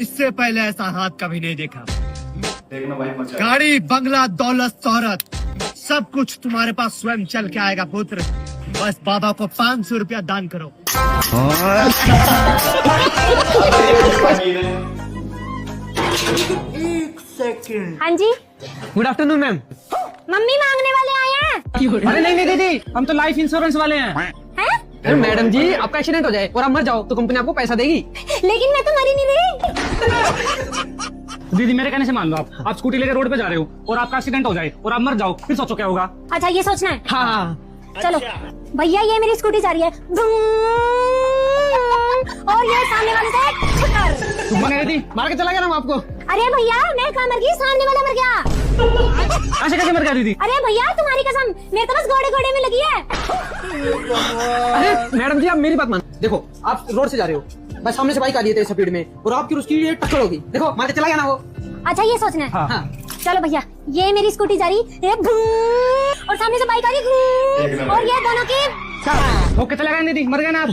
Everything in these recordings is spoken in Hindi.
इससे पहले ऐसा हाथ कभी नहीं देखा। देखना भाई मजा। गाड़ी, बंगला, दौलत, शोहरत, सब कुछ तुम्हारे पास स्वयं चल के आएगा पुत्र। बस बाबा को 500 रुपया दान करो। एक सेकंड। हाँ जी, गुड आफ्टरनून मैम। मम्मी मांगने वाले आए हैं। अरे नहीं दीदी, हम तो लाइफ इंश्योरेंस वाले हैं। हैं? अरे मैडम जी, आपका एक्सीडेंट हो जाए और आप मर जाओ तो कंपनी आपको पैसा देगी। लेकिन मैं तो मरी नहीं रही। दीदी मेरे कहने से मान लो, आप स्कूटी लेकर रोड पे जा रहे हो और आपका एक्सीडेंट हो जाए और आप मर जाओ, फिर सोचो क्या होगा। अच्छा ये सोचना है। हाँ। चलो भैया, ये मेरी स्कूटी जा रही है और ये सामने वाले से छक्कर। दीदी मार के चला गया ना मैं आपको। अरे भैया, मैं कहाँ मर गई, सामने वाला मर गया। ऐसे कैसे मर गया दीदी? अरे भैया, तुम्हारी कसम, मेरे तो बस घोड़े घोड़े में लगी है। अरे मैडम जी, आप मेरी बात मान। देखो आप रोड से जा रहे हो, बस सामने से बाइक आ रही है स्पीड में और आपकी उसकी ये टक्कर होगी। देखो मार के चला गया ना वो। अच्छा ये सोचना है। हाँ। चलो भैया, ये मेरी स्कूटी जा रही है और सामने से बाइक आ रही और ये दोनों की ओके चला गया दीदी, मर गए ना आप।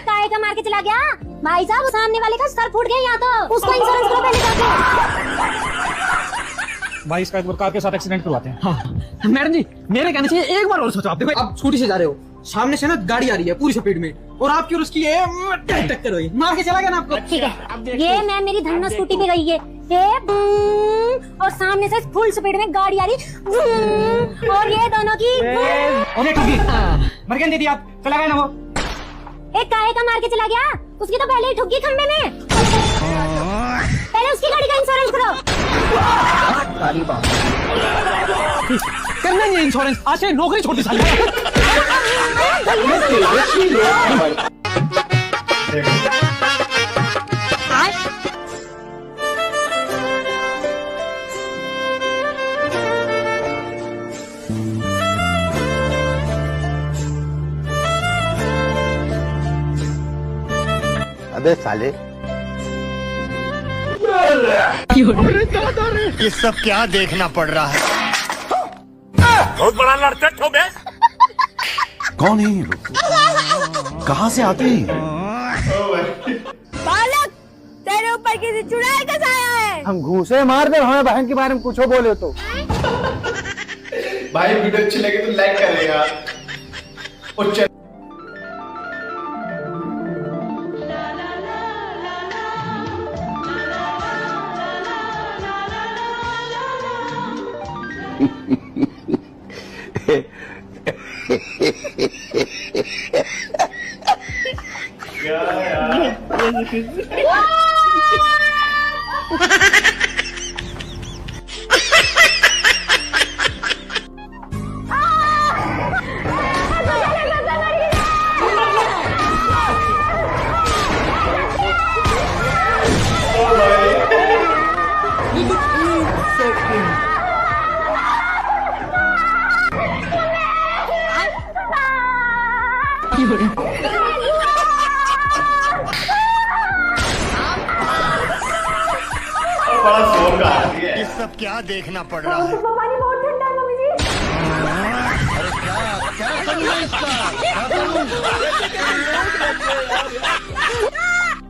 काय का मार के चला गया भाई साहब। सामने वाले का सर फूट गया, यहाँ तो उसका इंश्योरेंस करो पहले जाके। भाई इसका एक बार कार के साथ एक्सीडेंट करवाते हैं। हाँ। मैडम जी मेरे कहने से एक बार और सोचो। आप देखो, आप स्कूटी से जा रहे हो, सामने से ना गाड़ी आ रही है पूरी स्पीड में और आपकी और उसकी टक्कर हुई, मार के चला गया ना आपको। ठीक है, ये मैं मेरी धन्नो स्कूटी पे गई है और सामने से फुल स्पीड में गाड़ी आ रही और ये दोनों की और ये ठुकी मर गए दीदी, आप चला गया ना वो। एक काहे का मार के चला गया, उसकी तो पहले ही ठुकी खंबे में। पहले उसकी गाड़ी का इंश्योरेंस करो। करना नहीं इंश्योरेंस, आज से नौकरी छोड़ दी साली। अबे साले, ये सब क्या देखना पड़ रहा है? बहुत बड़ा लड़कट हो बे। कौन है ये लोग? कहाँ से आते हैं? बालक, तेरे ऊपर किसी चुड़ैल का साया है। हम घूसे मार दे, हमें बहन के बारे में कुछ बोले तो। भाई वीडियो अच्छी लगी तो लाइक करेगा और चैनल बड़ा शौक आ रही है। ये सब क्या देखना पड़ रहा है? पानी बहुत ठंडा है मम्मी जी।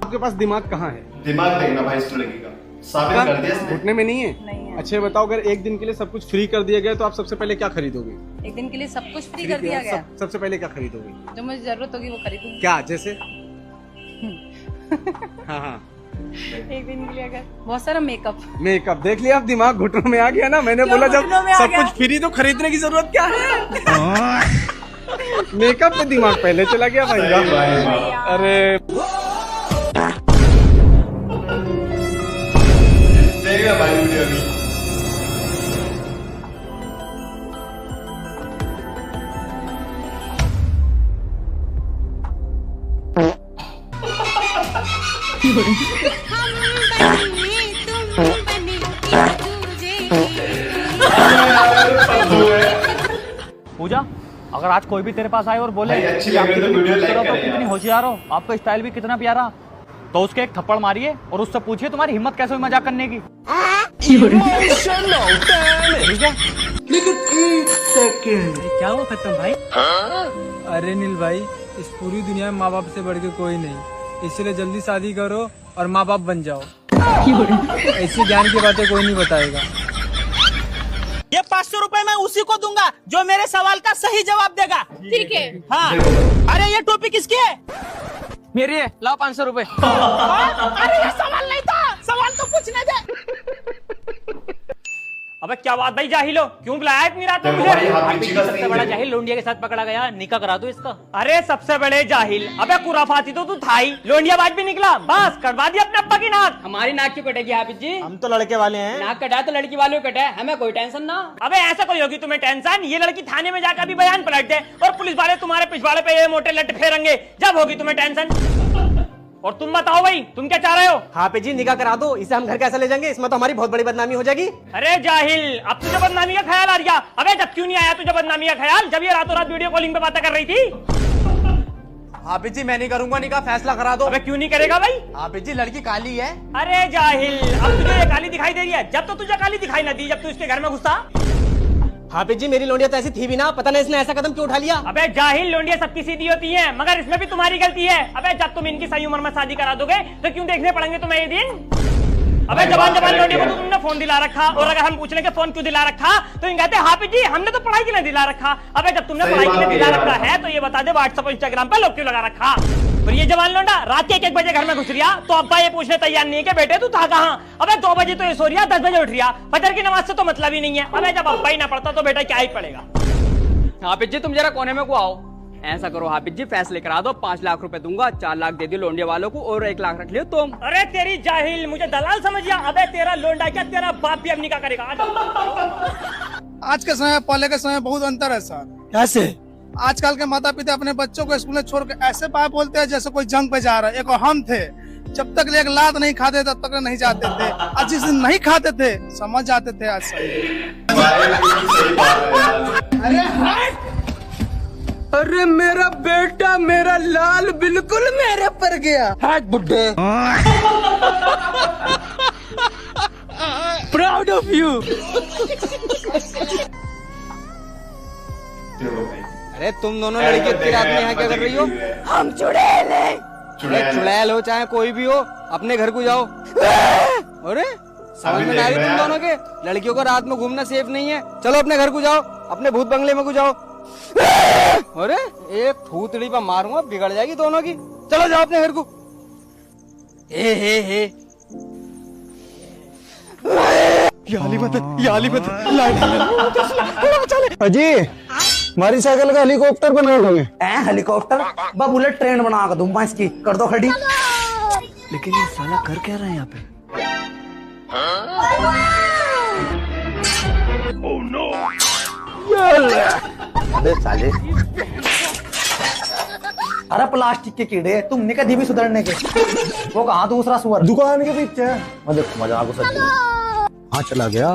आपके पास दिमाग कहाँ है? दिमाग देखना भाई इस लड़की का साबित कर दिया इसने। घुटने में नहीं है? अच्छा ये बताओ, अगर एक दिन के लिए सब कुछ फ्री कर दिया गया तो आप सबसे पहले क्या खरीदोगे? एक दिन के लिए सब कुछ फ्री कर दिया गया, सबसे पहले क्या खरीदोगे? जो मुझे जरूरत होगी वो खरीदूंगी। क्या जैसे? हाँ हाँ, एक दिन के लिए अगर बहुत सारा मेकअप। मेकअप देख लिया, आप दिमाग घुटनों में आ गया ना। मैंने क्यों बोला जब घुटनों में आ सब गया? कुछ फ्री तो खरीदने की जरूरत क्या है? मेकअप पे दिमाग पहले चला गया भाई। सही भाई। अरे देखेगा भाई वीडियो अभी। पूजा, अगर आज कोई भी तेरे पास आए और बोले भाई, अच्छी कि लग आप रही है तो कितनी वीडियो खूबसूरत लाइक हो, करें कितनी यार। होशियार हो, आपका स्टाइल भी कितना प्यारा, तो उसके एक थप्पड़ मारिए और उससे पूछिए तुम्हारी हिम्मत कैसे हुई मजाक करने की। ठीक है? लेकिन एक सेकंड। क्या हुआ खत्म भाई? अरे नील भाई, इस पूरी दुनिया में माँ बाप से बढ़ के कोई नहीं, इसलिए जल्दी शादी करो और माँ बाप बन जाओ। ऐसी ज्ञान की बातें कोई नहीं बताएगा। ये 500 रुपए मैं उसी को दूंगा जो मेरे सवाल का सही जवाब देगा। ठीक है। हाँ। अरे ये टोपी किसकी है? मेरी है, लाओ 500 रुपए। अरे ये सवाल नहीं था, सवाल तो पूछने दे। अबे क्या बात भाई जाहिलो, क्यों बुलाया इतनी रात में मुझे? सबसे बड़ा जाहिल लोंडिया के साथ पकड़ा गया, निकाह करा दो इसका। अरे सबसे बड़े जाहिल, अबे कुराफाती तो तू था ही, लोंडिया बाज भी निकला, बस कटवा दिया अपने अब्बा की नाक। हमारी नाक क्यों कटेगी हाफिज जी? हम तो लड़के वाले हैं। नाक कटा तो लड़की वालों को कटा है, हमें कोई टेंशन ना। अबे ऐसा कोई होगी तुम्हें टेंशन? ये लड़की थाने में जाकर भी बयान पलट दे और पुलिस वाले तुम्हारे पिछवाड़े पे ये मोटे लट फेरेंगे, जब होगी तुम्हें टेंशन। और तुम बताओ भाई, तुम क्या चाह रहे हो? हाफिज जी निकाह करा दो, इसे हम घर कैसे ले जाएंगे? इसमें तो हमारी बहुत बड़ी बदनामी हो जाएगी। अरे जाहिल, अब तुझे बदनामी का ख्याल आ गया? अबे जब क्यों नहीं आया तुझे बदनामी का ख्याल, जब ये रातों रात वीडियो कॉलिंग पे बातें कर रही थी? हाफिज जी मैं नहीं करूंगा निकाह, फैसला करा दो। अबे क्यों नहीं करेगा भाई? हाफिज जी लड़की काली है। अरे जाहिल, अब तुझे ये काली दिखाई दे रही है, जब तो तुझे काली दिखाई ना दी जब तू इसके घर में घुसा। हाफिज जी मेरी लोंडिया तो ऐसी थी भी ना, पता नहीं इसने ऐसा कदम क्यों उठा लिया। अबे जाहिल, लोंडिया सबकी सीधी होती है, मगर इसमें भी तुम्हारी गलती है। अबे जब तुम इनकी सही उम्र में शादी करा दोगे तो क्यों देखने पड़ेंगे तुम्हें ये दिन? अबे जबान लोंडिया को तो तुमने फोन दिला रखा, और अगर हम पूछ लें कि फोन क्यों दिला रखा तो इन कहते हैं हाफिज जी हमने तो पढ़ाई के लिए दिला रखा। अबे जब तुमने पढ़ाई के लिए दिला रखा है तो ये बता दे व्हाट्सएप और इंस्टाग्राम पे लोग क्यों लगा रखा? और ये जवान लौंडा रात के 1 बजे घर में घुस रिया तो अब्बा ये पूछने तैयार नहीं है कि बेटे तू था कहाँ? अबे 2 बजे तो ये सो रिया, 10 बजे उठ रिया, फजर की नमाज से तो मतलब ही नहीं है। अबे जब अब्बा ही ना पढ़ता तो बेटा क्या ही पड़ेगा? हाफिज जी तुम जरा कोने में को आओ। ऐसा करो हाफिज जी, फैसले करा दो, 5 लाख रुपए दूंगा, 4 लाख दे दियो लोंडिया वालों को और 1 लाख रख लियो तुम। अरे तेरी जाहिल, मुझे दलाल समझ गया? अबे तेरा लोंडा क्या तेरा बाप भी अब निकाह करेगा? आज के समय पहले के समय बहुत अंतर है सर। कैसे? आजकल के माता पिता अपने बच्चों को स्कूल में छोड़ के ऐसे बात बोलते हैं जैसे कोई जंग पे जा रहा है। एक हम थे, जब तक एक लात नहीं खाते तब तक नहीं जाते थे, और जिस दिन नहीं खाते थे समझ जाते थे। आज अरे मेरा बेटा, मेरा लाल बिल्कुल मेरे पर गया। हाथ बुड्ढे। Proud of you. अरे तुम दोनों लड़की इतनी रात में यहाँ क्या कर रही हो? हम चुड़ैल हैं। चुड़ैल हो चाहे कोई भी हो, अपने घर को जाओ। अरे समझ में आ रही तुम दोनों के? लड़कियों को रात में घूमना सेफ नहीं है। चलो अपने घर को जाओ, अपने भूत बंगले में को जाओ। अरे एक फूतड़ी पर मारूंगा, बिगड़ जाएगी दोनों की। चलो जाओ अपने घर को। हे अजी हमारी साइकिल का हेलीकॉप्टर बना दोगे? हेलीकॉप्टर बा बुलेट ट्रेन बना कर दूंगा, इसकी कर दो खड़ी। लेकिन ये साला कर क्या रहा है यहाँ पे? अबे साले, अरे प्लास्टिक के कीड़े, तुमने कभी भी सुधरने के? वो कहाँ दूसरा सुअर? दुकान के पीछे। देखो मजा आपको सच। हाँ चला गया।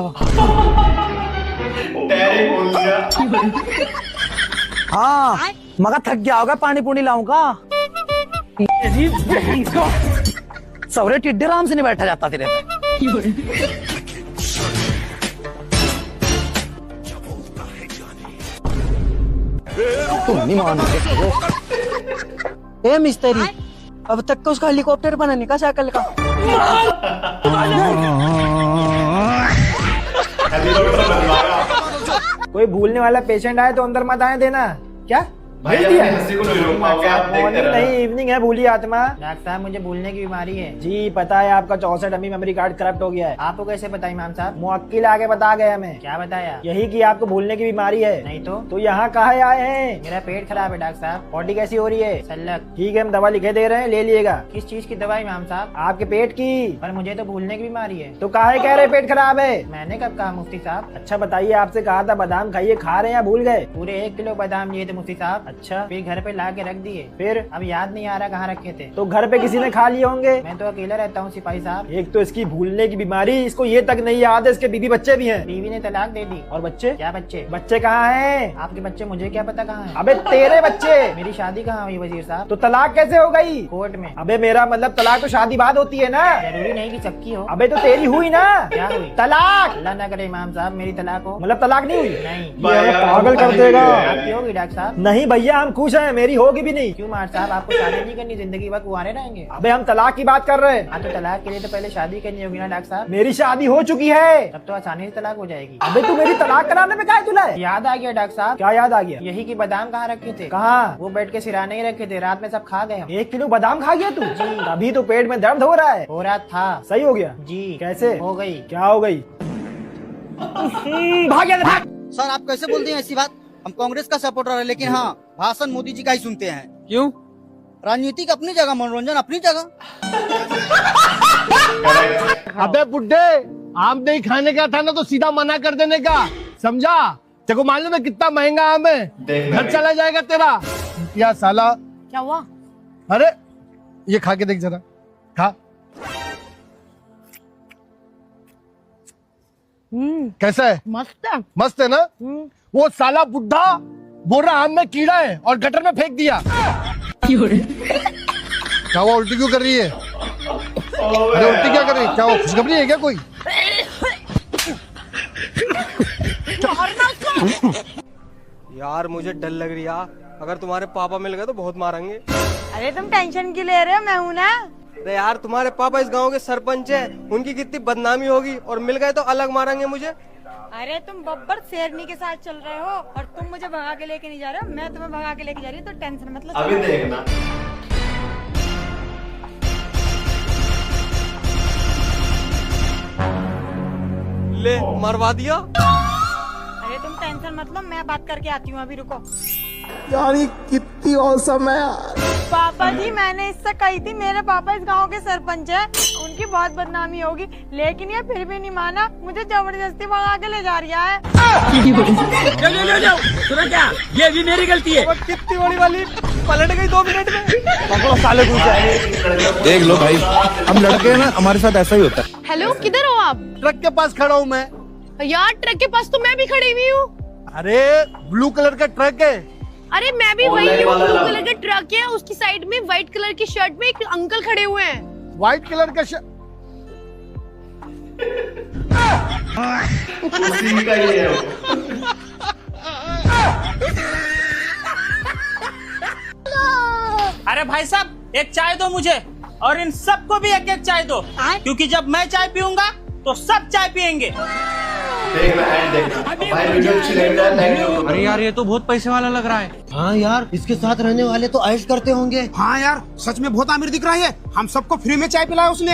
टैरी बोल दिया। हाँ मगर थक गया होगा, पानी पूनी लाऊंगा। सवरे टिड्डे आराम से नहीं बैठा जाता तेरे पे। तुम नहीं मान रहे। ए मिस्त्री, अब तक तो उसका हेलीकॉप्टर बनाने का साइकिल का। कोई भूलने वाला पेशेंट आए तो अंदर मत आए देना। क्या भाई अपनी हंसी को नहीं रोक पाओगे, आप देखते रहो। नहीं इवनिंग है, भूली आत्मा। डॉक्टर साहब मुझे भूलने की बीमारी है। जी पता है, आपका 64 डमी मेमोरी कार्ड करप्ट हो गया है। आपको कैसे पता इमाम साहब? मुवक्किल आके बता गया हमें। क्या बताया? यही कि आपको भूलने की बीमारी है। नहीं तो यहाँ कहाँ आए हैं? मेरा पेट खराब है डॉक्टर साहब। बॉडी कैसी हो रही है? सल्लक। ठीक है हम दवा लिखे दे रहे हैं, ले लिएगा। किस चीज की दवा इमाम साहब? आपके पेट की। पर मुझे तो भूलने की बीमारी है। तो काहे कह रहे पेट खराब है? मैंने कब कहा मुफ्ती साहब? अच्छा बताइए, आपसे कहा था बादाम खाइए, खा रहे हैं या भूल गए? पूरे 1 किलो बादाम लिए थे मुफ्ती साहब। अच्छा फिर घर पे ला के रख दिए, फिर अब याद नहीं आ रहा कहाँ रखे थे। तो घर पे किसी ने खा लिए होंगे। मैं तो अकेला रहता हूँ सिपाही साहब। एक तो इसकी भूलने की बीमारी, इसको ये तक नहीं याद है इसके बीवी बच्चे भी हैं। बीवी ने तलाक दे दी। और बच्चे? क्या बच्चे? बच्चे कहाँ हैं? आपके बच्चे मुझे क्या पता कहाँ हैं? अबे तेरे बच्चे। मेरी शादी कहाँ हुई वजीर साहब? तो तलाक कैसे हो गई? कोर्ट में। अबे मेरा मतलब तलाक तो शादी बाद होती है ना। जरूरी नहीं कि सबकी हो। अबे तो तेरी हुई ना। क्या हुई? तलाक। अल्लाह ना करे इमाम साहब मेरी तलाक हो। मतलब तलाक नहीं हुई? नहीं। ये पागल कर देगा। आपकी होगी डॉक्टर साहब? नहीं भैया भैया हम खुश हैं, मेरी होगी भी नहीं। क्यों मार साहब, आपको शादी नहीं करनी, जिंदगी भर कुंवारे रहेंगे? अबे हम तलाक की बात कर रहे हैं। हाँ तो तलाक के लिए तो पहले शादी करनी होगी ना डॉक्टर साहब। मेरी शादी हो चुकी है, तब तो आसानी से तलाक हो जाएगी। अबे तू मेरी तलाक कराने में क्या है तुला? याद आ गया डॉक्टर साहब। क्या याद आ गया? यही की बादाम कहाँ रखे थे? कहाँ? वो बेड के सिराने ही रखे थे, रात में सब खा गए हम। 1 किलो बादाम खा गया तू? जी। अभी तो पेट में दर्द हो रहा है। हो रहा था। सही हो गया? जी। कैसे हो गई? क्या हो गई? भाग गया, भाग। सर आप कैसे बोलते हैं ऐसी बात? हम कांग्रेस का सपोर्टर है, लेकिन हाँ भाषण मोदी जी का ही सुनते हैं। क्यों? राजनीतिक अपनी जगह, मनोरंजन अपनी जगह। अबे बुड्ढे, आम नहीं खाने का था ना तो सीधा मना कर देने का, समझा? तेको मालूम है कितना महंगा आम है, घर चला जाएगा तेरा। या साला क्या हुआ? अरे ये खा के देख जरा, खा। कैसा है? मस्त है। मस्त है ना? वो साला बुड्ढा बोल रहा आम में कीड़ा है और गटर में फेंक दिया। क्या हुआ, उल्टी क्यों कर रही है? अरे उल्टी क्या कर रही है? क्या हुआ, खुशखबरी है क्या कोई? यार मुझे डर लग रही है, अगर तुम्हारे पापा मिल गए तो बहुत मारेंगे। अरे तुम टेंशन क्यों ले रहे हो, मैं हूँ ना। अरे यार तुम्हारे पापा इस गांव के सरपंच है, उनकी कितनी बदनामी होगी, और मिल गए तो अलग मारेंगे मुझे। अरे तुम बब्बर शेरनी के साथ चल रहे हो और तुम मुझे भगा के लेके नहीं जा रहे हो, मैं तुम्हें भगा के लेके जा रही हूँ, तो टेंशन मतलब। अभी देखना। ले मरवा दिया। अरे तुम टेंशन मतलब, मैं बात करके आती हूँ, अभी रुको। यार ये कितनी औसम है यार। पापा जी मैंने इससे कही थी, मेरे पापा इस गांव के सरपंच है, उनकी बहुत बदनामी होगी, लेकिन ये फिर भी नहीं माना, मुझे जबरदस्ती भगा के ले जा रहा है। सुना क्या? ये भी मेरी गलती है। कितनी बड़ी वाली पलट गई 2 मिनट में। देख लो भाई, हम लड़के हैं ना, हमारे साथ ऐसा ही होता है। हेलो, किधर हो आप? ट्रक के पास खड़ा हूँ मैं। यार ट्रक के पास तो मैं भी खड़ी हुई हूँ। अरे ब्लू कलर का ट्रक है। अरे मैं भी वही हूँ, ब्लू कलर का ट्रक है, उसकी साइड में व्हाइट कलर की शर्ट में एक अंकल खड़े हुए हैं। व्हाइट कलर का उसी का ही है वो। अरे भाई साहब एक चाय दो मुझे, और इन सबको भी एक एक चाय दो, क्योंकि जब मैं चाय पीऊंगा तो सब चाय पियेंगे। देखना एंड देखना भाई, वीडियो अच्छी लगी तो लाइक करो। अरे यार ये तो बहुत पैसे वाला लग रहा है। हाँ यार इसके साथ रहने वाले तो ऐश करते होंगे। हाँ यार सच में बहुत अमीर दिख रहा है, हम सबको फ्री में चाय पिलाया उसने।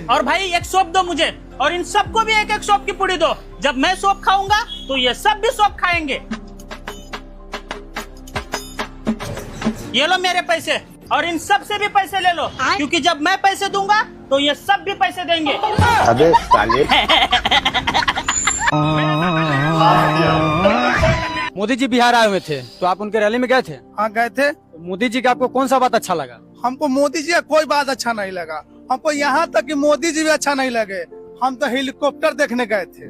और भाई एक सोप दो मुझे, और इन सबको भी एक एक सोप की पुड़ी दो। जब मैं सोप खाऊंगा तो ये सब भी सोप खाएंगे। ये लो मेरे पैसे, और इन सब से भी पैसे ले लो, क्योंकि जब मैं पैसे दूंगा तो ये सब भी पैसे देंगे। अबे साले। मोदी जी बिहार आए हुए थे, तो आप उनके रैली में गए थे? हाँ गए थे। तो मोदी जी का आपको कौन सा बात अच्छा लगा? हमको मोदी जी का कोई बात अच्छा नहीं लगा, हमको यहाँ तक कि मोदी जी भी अच्छा नहीं लगे, हम तो हेलीकॉप्टर देखने गए थे।